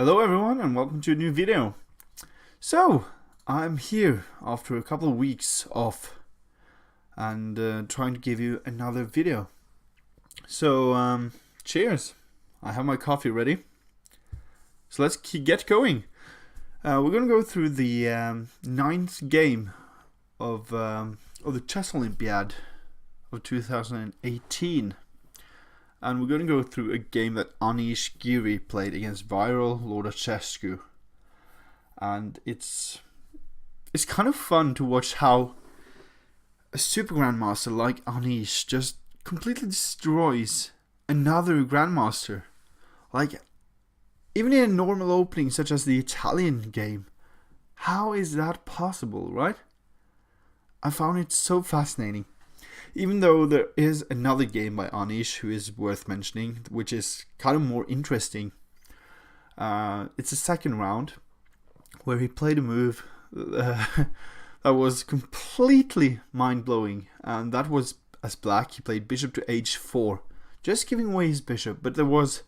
Hello everyone and welcome to a new video. So, I'm here after a couple of weeks off and trying to give you another video. So, cheers. I have my coffee ready. So let's get going. We're going to go through the ninth game of the Chess Olympiad of 2018. And we're going to go through a game that Anish Giri played against Viorel Iordaschescu. And it's kind of fun to watch how a super grandmaster like Anish just completely destroys another grandmaster. Like, even in a normal opening such as the Italian game, how is that possible, right? I found it so fascinating. Even though there is another game by Anish who is worth mentioning, which is kind of more interesting. It's the second round, where he played a move that was completely mind-blowing. And that was, as black, he played bishop to h4, just giving away his bishop. But there was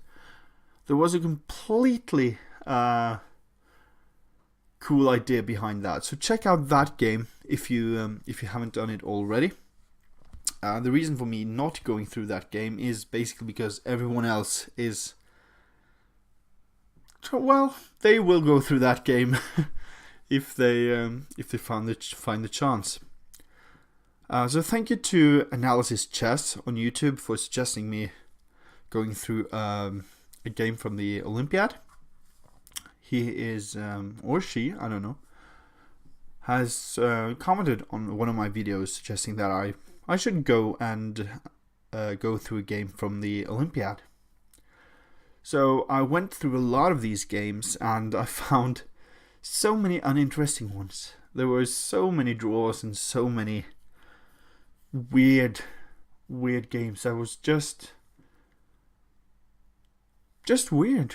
a completely cool idea behind that. So check out that game if you haven't done it already. The reason for me not going through that game is basically because everyone else is, well, they will go through that game if they find the chance. So thank you to Analysis Chess on YouTube for suggesting me going through a game from the Olympiad. He is, or she, I don't know, has commented on one of my videos suggesting that I should go and go through a game from the Olympiad. So I went through a lot of these games and I found so many uninteresting ones. There were so many draws and so many weird games. That was just weird.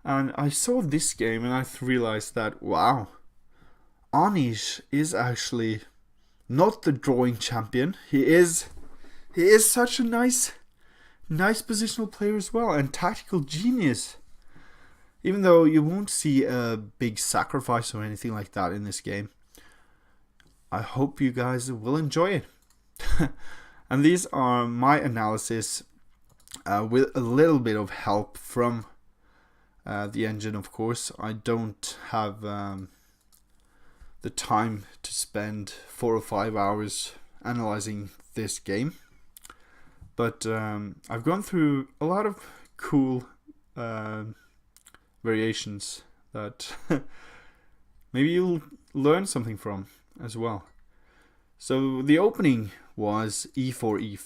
And I saw this game and I realized that, wow, Anish is actually not the drawing champion. He is such a nice positional player as well, and tactical genius. Even though you won't see a big sacrifice or anything like that in this game, I hope you guys will enjoy it. And these are my analysis with a little bit of help from the engine, of course. I don't have the time to spend 4 or 5 hours analyzing this game, but I've gone through a lot of cool variations that maybe you'll learn something from as well. So the opening was e4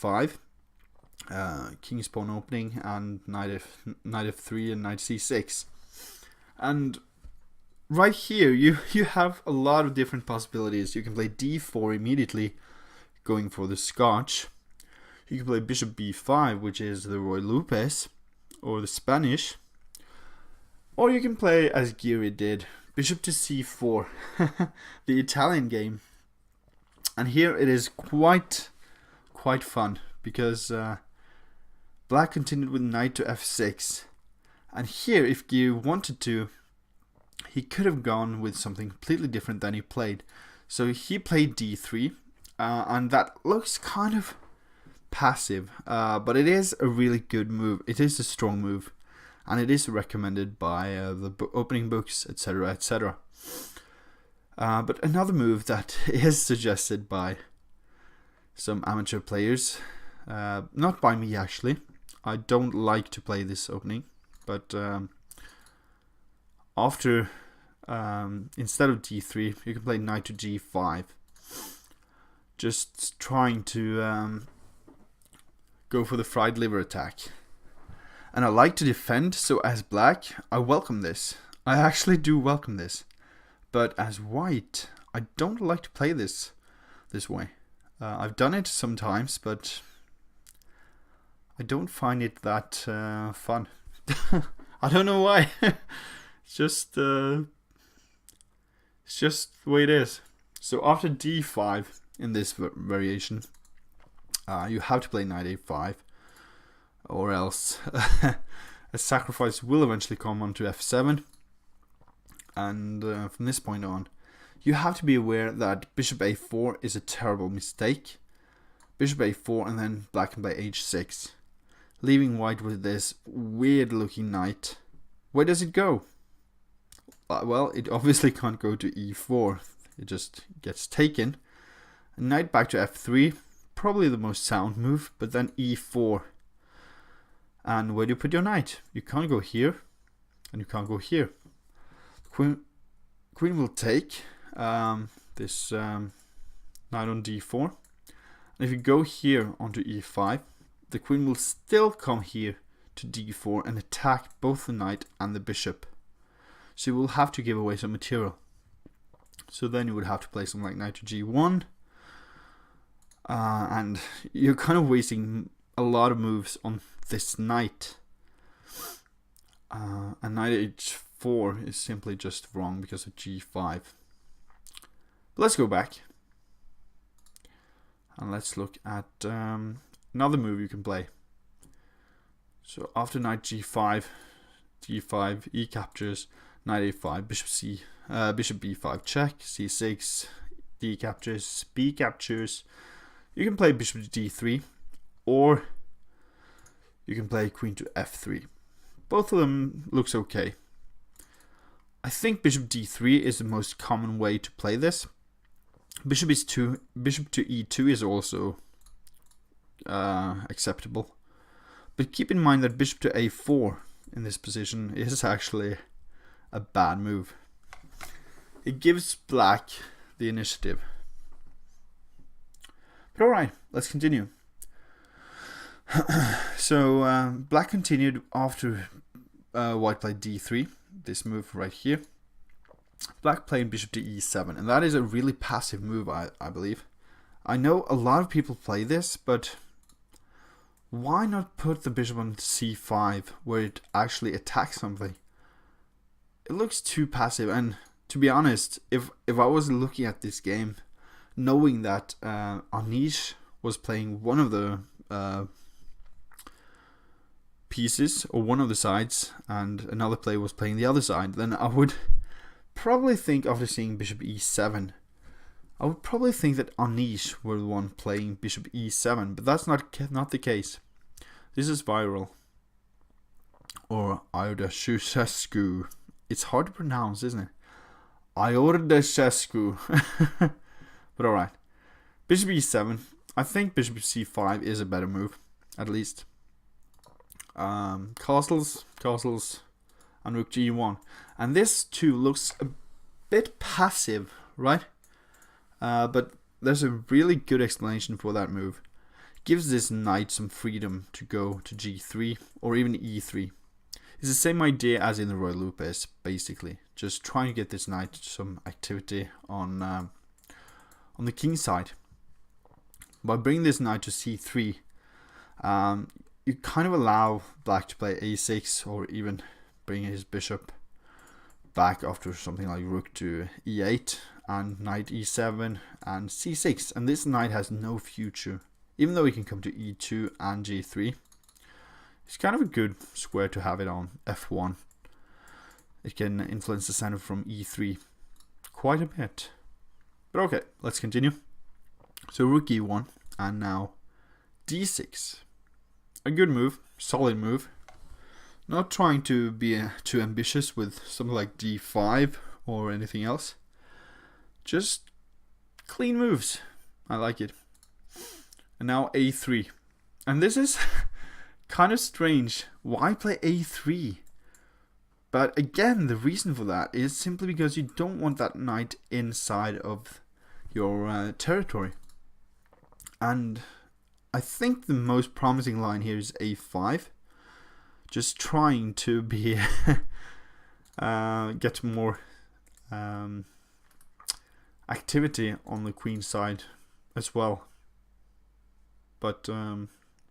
e5, king's pawn opening, and knight f3 and knight c6. And right here, you have a lot of different possibilities. You can play d4 immediately, going for the Scotch. You can play bishop b5, which is the Roy Lopez, or the Spanish. Or you can play, as Giri did, bishop to c4, the Italian game. And here it is quite fun, because black continued with knight to f6. And here, if Giri wanted to, he could have gone with something completely different than he played. So he played d3, and that looks kind of passive, but it is a really good move. It is a strong move, and it is recommended by the opening books, etc., etc. But another move that is suggested by some amateur players, not by me actually. I don't like to play this opening, but after instead of d3, you can play knight to g5, just trying to go for the fried liver attack. And I like to defend, so as black, I welcome this. I actually do welcome this. But as white, I don't like to play this way. I've done it sometimes, but I don't find it that fun. I don't know why. It's just the way it is. So after d5 in this variation, you have to play knight a5, or else a sacrifice will eventually come onto f7. And from this point on, you have to be aware that bishop a4 is a terrible mistake. Bishop a4 and then black can play h6, leaving white with this weird looking knight. Where does it go? Well, it obviously can't go to e4. It just gets taken. Knight back to f3, probably the most sound move, but then e4. And where do you put your knight? You can't go here, and you can't go here. Queen will take this knight on d4. And if you go here onto e5, the queen will still come here to d4 and attack both the knight and the bishop. So you will have to give away some material. So then you would have to play something like knight to g1. And you're kind of wasting a lot of moves on this knight. And knight h4 is simply just wrong because of g5. But let's go back. And let's look at another move you can play. So after knight g5, d5, e captures, knight a5, bishop b5 check, c6, d captures, b captures. You can play bishop to d3, or you can play queen to f3. Both of them looks okay. I think bishop d3 is the most common way to play this. Bishop to e2 is also acceptable. But keep in mind that bishop to a4 in this position is actually a bad move. It gives black the initiative. But alright, let's continue. So black continued after white played d3, this move right here. Black played bishop to e7, and that is a really passive move, I believe. I know a lot of people play this, but why not put the bishop on c5 where it actually attacks something? It looks too passive, and to be honest, if I was looking at this game, knowing that Anish was playing one of the pieces, or one of the sides, and another player was playing the other side, then I would probably think, after seeing bishop e7, I would probably think that Anish were the one playing bishop e7, but that's not the case. This is Viorel, or Iordaschescu. It's hard to pronounce, isn't it? Iordaschescu. But alright. Bishop e7. I think bishop c5 is a better move, at least. Castles, and rook g1. And this too looks a bit passive, right? But there's a really good explanation for that move. Gives this knight some freedom to go to g3 or even e3. It's the same idea as in the Royal Lupus, basically. Just trying to get this knight some activity on the king side. By bringing this knight to c3, you kind of allow black to play a6 or even bring his bishop back after something like rook to e8 and knight e7 and c6. And this knight has no future, even though he can come to e2 and g3. It's kind of a good square to have it on f1. It can influence the center from e3 quite a bit. But okay, let's continue. So rook e1 and now d6. A good move, solid move. Not trying to be too ambitious with something like d5 or anything else. Just clean moves. I like it. And now a3. And this is kind of strange. Why play a3? But again, the reason for that is simply because you don't want that knight inside of your territory. And I think the most promising line here is a5. Just trying to be get more activity on the queen side as well. But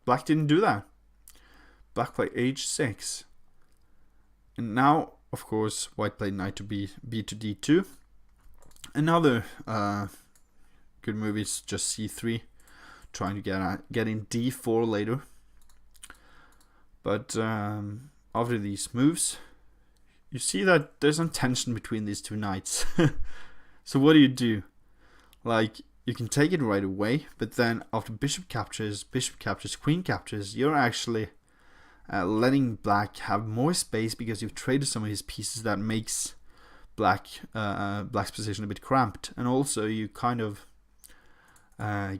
black didn't do that. Black played h6. And now, of course, white played knight to b to d2. Another good move is just c3. Trying to get in d4 later. But after these moves, you see that there's some tension between these two knights. So what do? Like, you can take it right away, but then after bishop captures, queen captures, you're actually letting black have more space because you've traded some of his pieces. That makes black's position a bit cramped, and also you kind of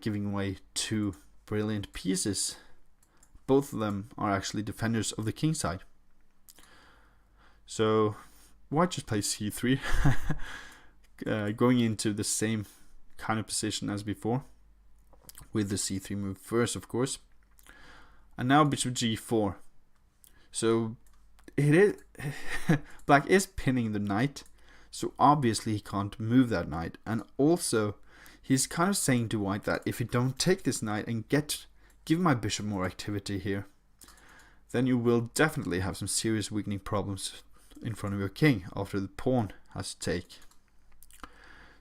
giving away two brilliant pieces. Both of them are actually defenders of the king side. So white just plays c3, going into the same kind of position as before, with the c3 move first, of course. And now bishop g4. So it is black is pinning the knight, so obviously he can't move that knight. And also he's kind of saying to white that if you don't take this knight and give my bishop more activity here, then you will definitely have some serious weakening problems in front of your king after the pawn has to take.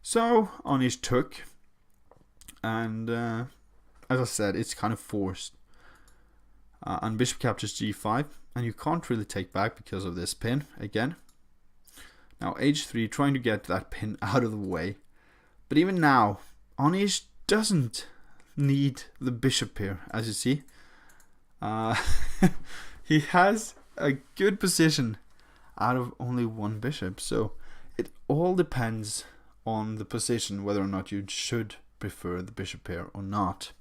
So Anish took, and as I said, it's kind of forced. And bishop captures g5, and you can't really take back because of this pin again. Now h3, trying to get that pin out of the way. But even now, Anish doesn't need the bishop here, as you see. He has a good position out of only one bishop, so it all depends on the position whether or not you should prefer the bishop here or not.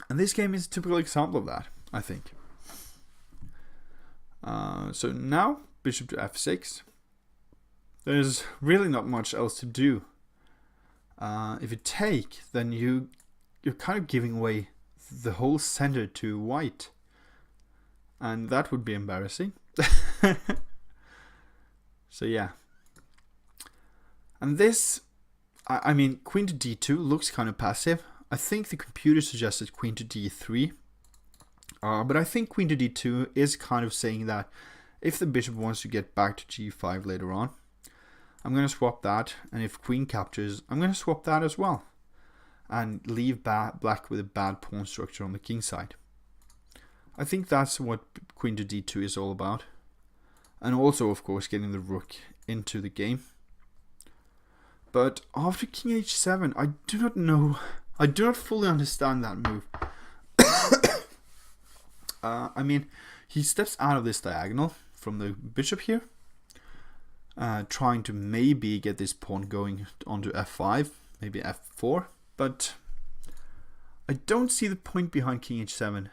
And this game is a typical example of that, I think. So now bishop to f6. There's really not much else to do. If you take, then you're kind of giving away the whole center to white, and that would be embarrassing. So yeah, and this, I mean, queen to d2 looks kind of passive. I think the computer suggested queen to d3, but I think queen to d2 is kind of saying that if the bishop wants to get back to g5 later on, I'm going to swap that, and if queen captures, I'm going to swap that as well, and leave black with a bad pawn structure on the king side. I think that's what queen to d2 is all about. And also, of course, getting the rook into the game. But after king h7, I do not know, I do not fully understand that move. I mean, he steps out of this diagonal from the bishop here, trying to maybe get this pawn going onto f5, maybe f4, but I don't see the point behind king h7.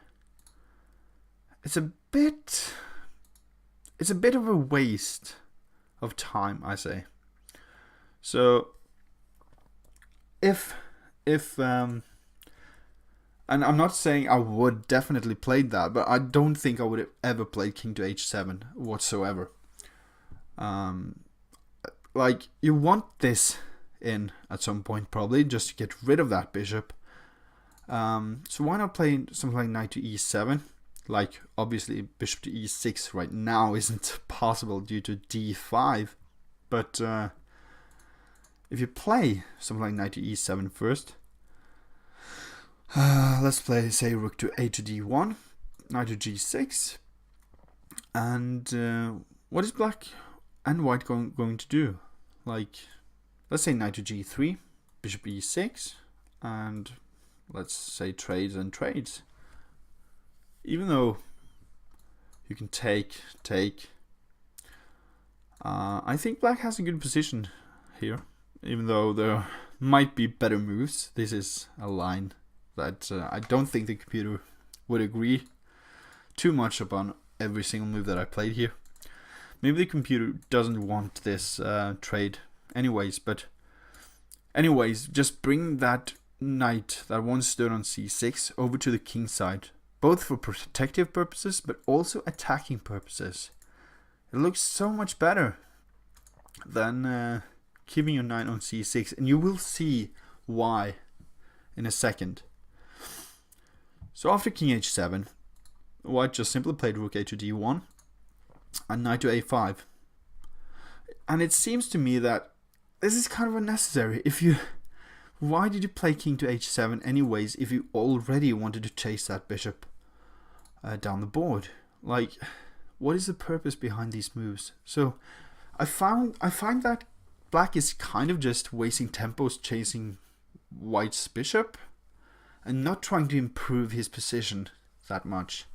It's a bit of a waste of time, I say. So if and I'm not saying I would definitely play that, but I don't think I would have ever played king to h7 whatsoever. Like, you want this in at some point probably, just to get rid of that bishop. So why not play something like knight to e7? Like, obviously bishop to e6 right now isn't possible due to d5, but if you play something like knight to e7 first, let's play, say, rook to a to d1, knight to g6, and what is black and white going to do? Like, let's say knight to g3, bishop e6, and let's say trades and trades. Even though you can take, I think black has a good position here, even though there might be better moves. This is a line that I don't think the computer would agree too much upon every single move that I played here. Maybe the computer doesn't want this trade anyways, but anyways, just bring that knight that once stood on c6 over to the king side, both for protective purposes but also attacking purposes. It looks so much better than keeping your knight on c6, and you will see why in a second. So after king h7, white just simply played rook a to d1 and knight to a5. And it seems to me that this is kind of unnecessary. Why did you play king to h7 anyways if you already wanted to chase that bishop? down the board. Like, what is the purpose behind these moves? So I find that black is kind of just wasting tempos chasing white's bishop and not trying to improve his position that much.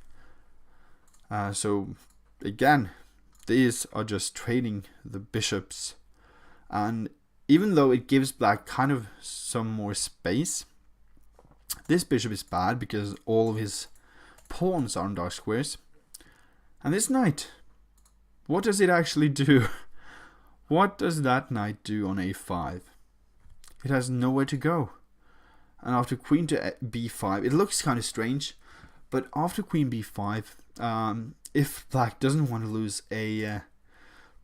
So again, these are just trading the bishops, and even though it gives black kind of some more space, this bishop is bad because all of his pawns are on dark squares. And this knight, what does it actually do? What does that knight do on a5? It has nowhere to go. And after queen to b5, it looks kind of strange, but after queen b5, if black doesn't want to lose a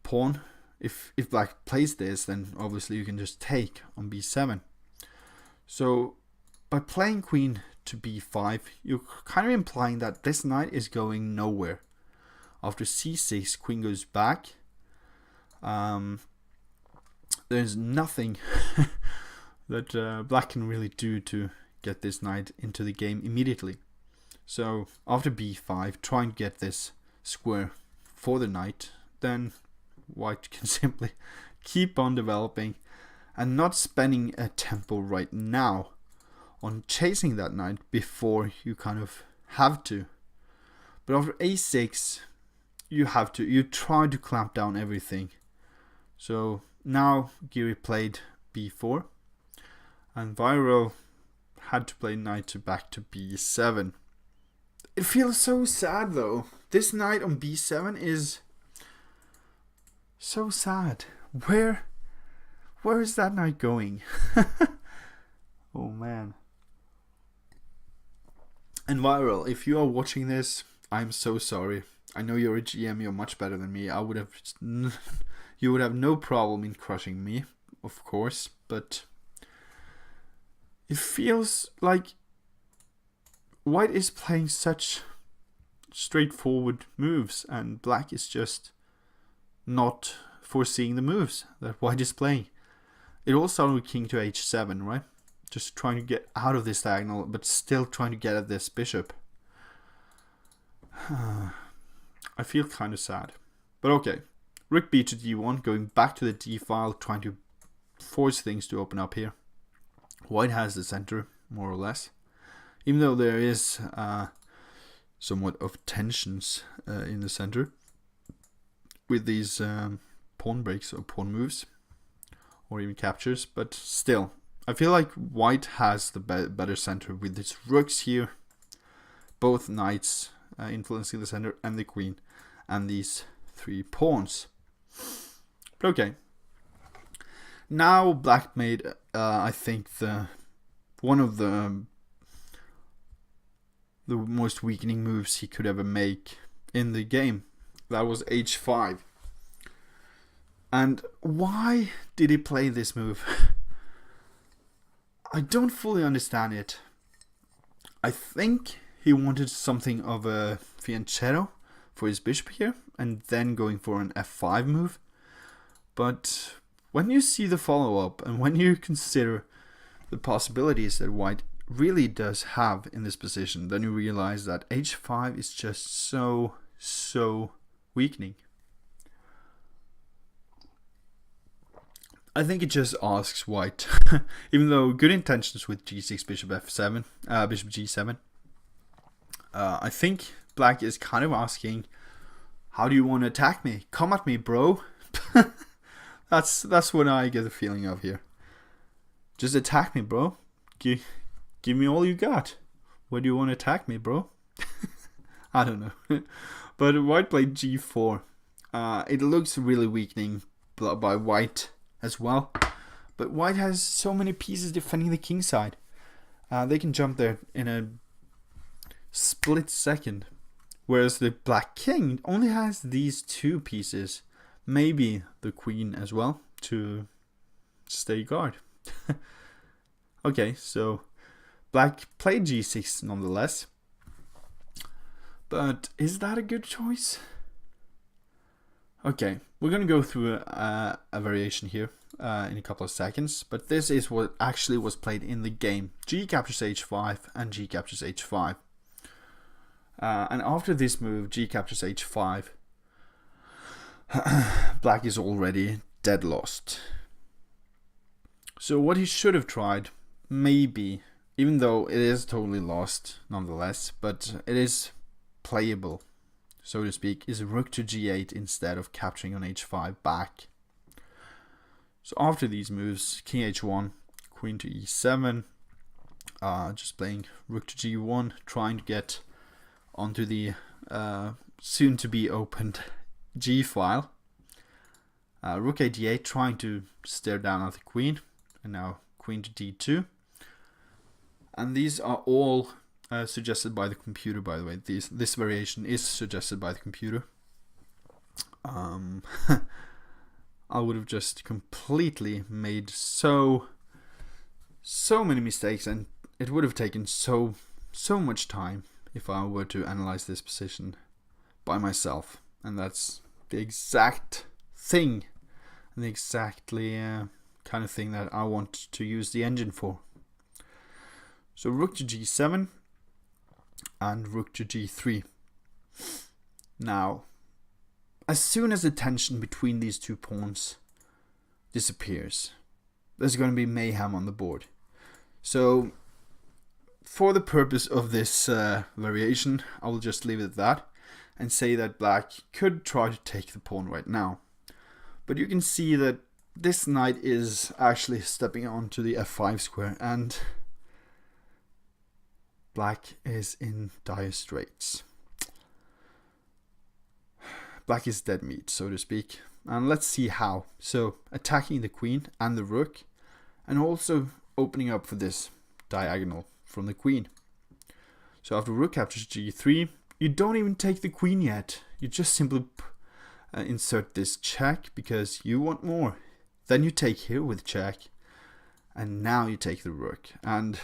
pawn, if black plays this, then obviously you can just take on b7. So by playing queen to b5, you're kind of implying that this knight is going nowhere. After c6, queen goes back. There's nothing that black can really do to get this knight into the game immediately. So after b5, try and get this square for the knight, then white can simply keep on developing and not spending a tempo right now on chasing that knight before you kind of have to. But after a6, you have to. You try to clamp down everything. So now Giri played b4, and Viorel had to play knight to back to b7. It feels so sad though. This knight on b7 is so sad. Where is that knight going? Oh man. And Viorel, if you are watching this, I'm so sorry. I know you're a GM, you're much better than me. You would have no problem in crushing me, of course, but it feels like white is playing such straightforward moves and black is just not foreseeing the moves that white is playing. It all started with king to h7, right? Just trying to get out of this diagonal, but still trying to get at this bishop. I feel kind of sad. But okay. Rook b to d1, going back to the d file, trying to force things to open up here. White has the center, more or less. Even though there is somewhat of tensions in the center with these pawn breaks or pawn moves, or even captures, but still, I feel like white has the better center with its rooks here, both knights influencing the center and the queen, and these three pawns. But okay, now black made I think one of the most weakening moves he could ever make in the game. That was h5. And why did he play this move? I don't fully understand it. I think he wanted something of a fianchetto for his bishop here, and then going for an f5 move. But when you see the follow-up, and when you consider the possibilities that white really does have in this position, then you realize that h5 is just so weakening. I think it just asks white, even though good intentions with g6, bishop f7, bishop g7. I think black is kind of asking, how do you want to attack me? Come at me, bro. That's what I get the feeling of here. Just attack me, bro. Give me all you got. Where do you want to attack me, bro? I don't know. But white played g4. It looks really weakening by white as well. But white has so many pieces defending the king side. They can jump there in a split second. Whereas the black king only has these two pieces. Maybe the queen as well to stay guard. Okay, so black played g6 nonetheless. But is that a good choice? Okay, we're going to go through a variation here in a couple of seconds. But this is what actually was played in the game. G captures h5 and G captures h5. And after this move, g captures h5, black is already dead lost. So what he should have tried, maybe, even though it is totally lost nonetheless, but it is playable, so to speak, is rook to g8 instead of capturing on h5 back. So after these moves, king h1, queen to e7, just playing rook to g1, trying to get onto the soon to be opened g file. Rook a d8, trying to stare down at the queen, and now queen to d2. And these are all suggested by the computer, by the way. This variation is suggested by the computer. I would have just completely made so many mistakes, and it would have taken so much time if I were to analyze this position by myself. And that's the exact thing, and the exactly kind of thing that I want to use the engine for. So rook to g7 and rook to g3. Now, as soon as the tension between these two pawns disappears, there's going to be mayhem on the board. So for the purpose of this variation, I will just leave it at that and say that black could try to take the pawn right now. But you can see that this knight is actually stepping onto the f5 square, and black is in dire straits. Black is dead meat, so to speak. And let's see how. So attacking the queen and the rook, and also opening up for this diagonal from the queen. So after rook captures g3, you don't even take the queen yet. You just simply insert this check because you want more. Then you take here with check, and now you take the rook. And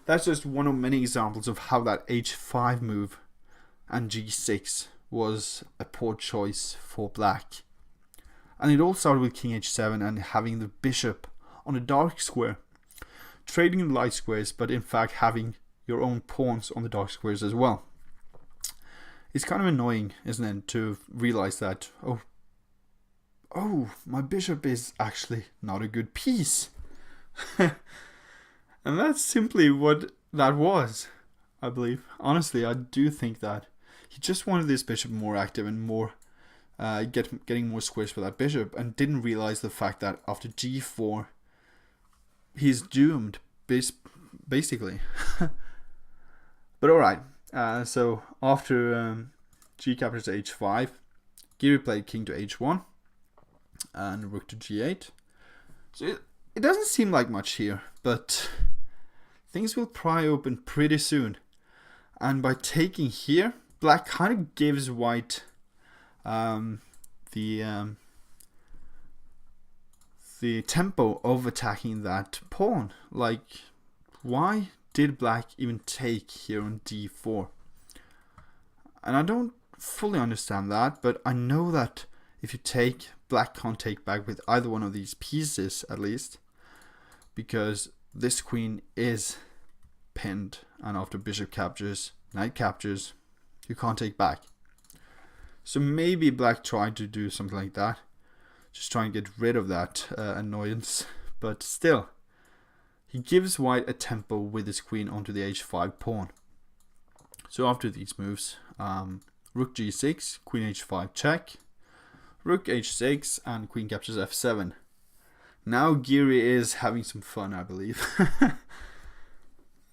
that's just one of many examples of how that h5 move and g6 was a poor choice for black. And it all started with king h7 and having the bishop on a dark square, trading the light squares, but in fact having your own pawns on the dark squares as well. It's kind of annoying, isn't it, to realize that, oh, my bishop is actually not a good piece. And that's simply what that was, I believe. Honestly, I do think that he just wanted this bishop more active and more getting more squares for that bishop, and didn't realize the fact that after g4 he's doomed, basically. But alright, so after g captures h5, Giri played king to h1 and rook to g8. So it doesn't seem like much here, but things will pry open pretty soon. And by taking here, black kind of gives white the tempo of attacking that pawn. Like, why did black even take here on d4? And I don't fully understand that, but I know that if you take, black can't take back with either one of these pieces, at least, because this queen is pinned, and after bishop captures, knight captures, you can't take back. So maybe black tried to do something like that, just try and get rid of that annoyance, but still, he gives white a tempo with his queen onto the h5 pawn. So after these moves, rook g6, queen h5 check, rook h6, and queen captures f7. Now Giri is having some fun, I believe.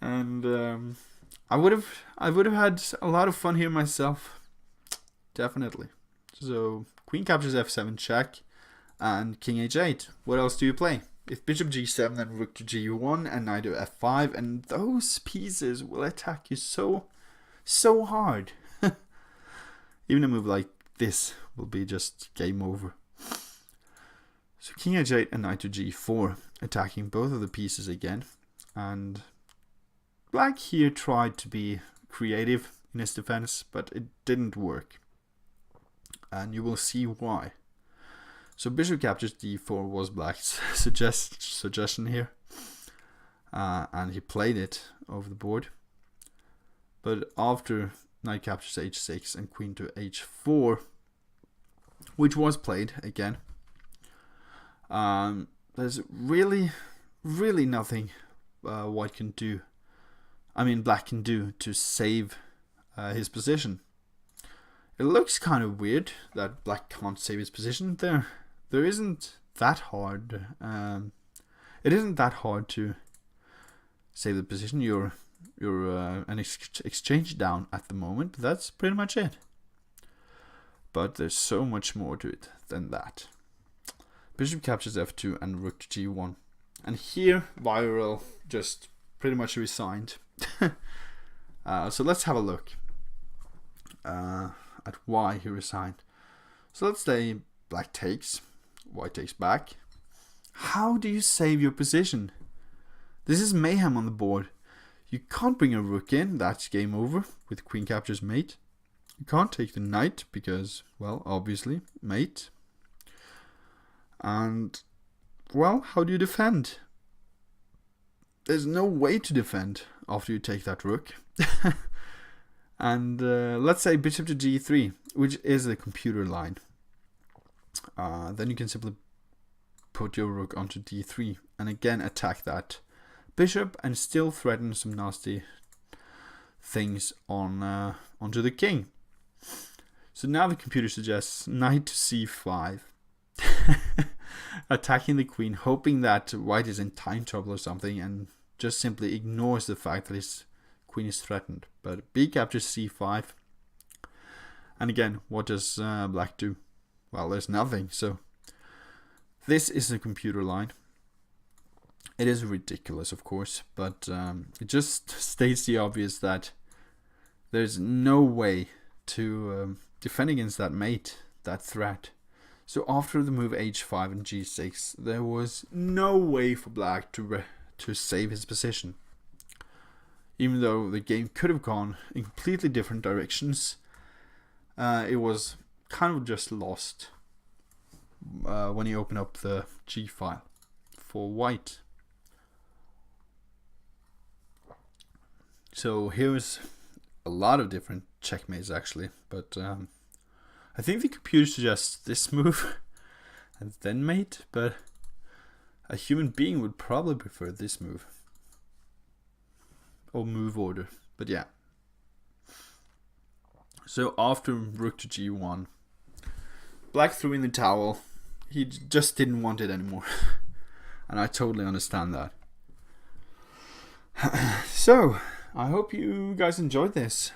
And I would have had a lot of fun here myself, definitely. So queen captures f7 check, and king h8. What else do you play? If bishop g7, then rook to g1 and knight to f5, and those pieces will attack you so hard. Even a move like this will be just game over. So king h8 and knight to g4, attacking both of the pieces again. And black here tried to be creative in his defense, but it didn't work. And you will see why. So bishop captures d4 was black's suggestion here. And he played it over the board. But after knight captures h6 and queen to h4, which was played again. There's really nothing black can do to save his position. It looks kind of weird that black can't save his position. There isn't that hard. It isn't that hard to save the position. You're an exchange down at the moment. That's pretty much it. But there's so much more to it than that. Bishop captures f2 and rook to g1. And here Viorel just pretty much resigned. So let's have a look at why he resigned. So let's say black takes, white takes back. How do you save your position? This is mayhem on the board. You can't bring a rook in, that's game over with queen captures mate. You can't take the knight because, well, obviously, mate. And, well, how do you defend? There's no way to defend after you take that rook. And let's say bishop to g3, which is the computer line. Then you can simply put your rook onto d3 and again attack that bishop and still threaten some nasty things onto the king. So now the computer suggests knight to c5. Attacking the queen, hoping that white is in time trouble or something, and just simply ignores the fact that his queen is threatened. But b captures c5. And again, what does black do? Well, there's nothing. So this is the computer line. It is ridiculous, of course, but it just states the obvious that there's no way to defend against that mate, that threat. So after the move h5 and g6, there was no way for black to save his position. Even though the game could have gone in completely different directions, it was kind of just lost when he opened up the g file for white. So here's a lot of different checkmates actually, but I think the computer suggests this move and then mate, but a human being would probably prefer this move or move order. But yeah. So after rook to g1, black threw in the towel. He just didn't want it anymore. And I totally understand that. So I hope you guys enjoyed this.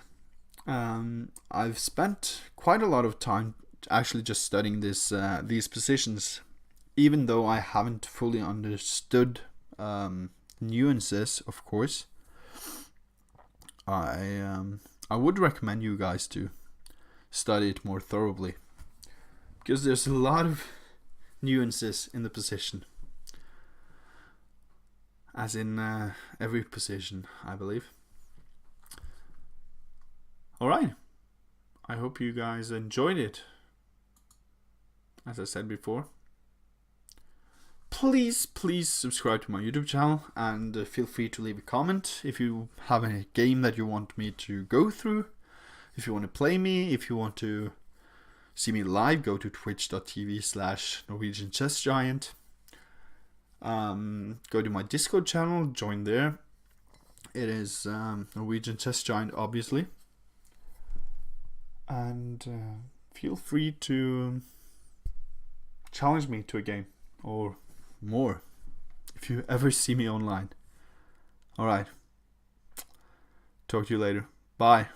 I've spent quite a lot of time actually just studying these positions, even though I haven't fully understood nuances, of course. I would recommend you guys to study it more thoroughly, because there's a lot of nuances in the position, as in every position, I believe. Alright, I hope you guys enjoyed it. As I said before, please subscribe to my YouTube channel, and feel free to leave a comment if you have a game that you want me to go through. If you want to play me, if you want to see me live, go to twitch.tv/Norwegian Chess Giant. Go to my Discord channel, join there. It is Norwegian Chess Giant, obviously. And feel free to challenge me to a game or more if you ever see me online. Alright, talk to you later. Bye.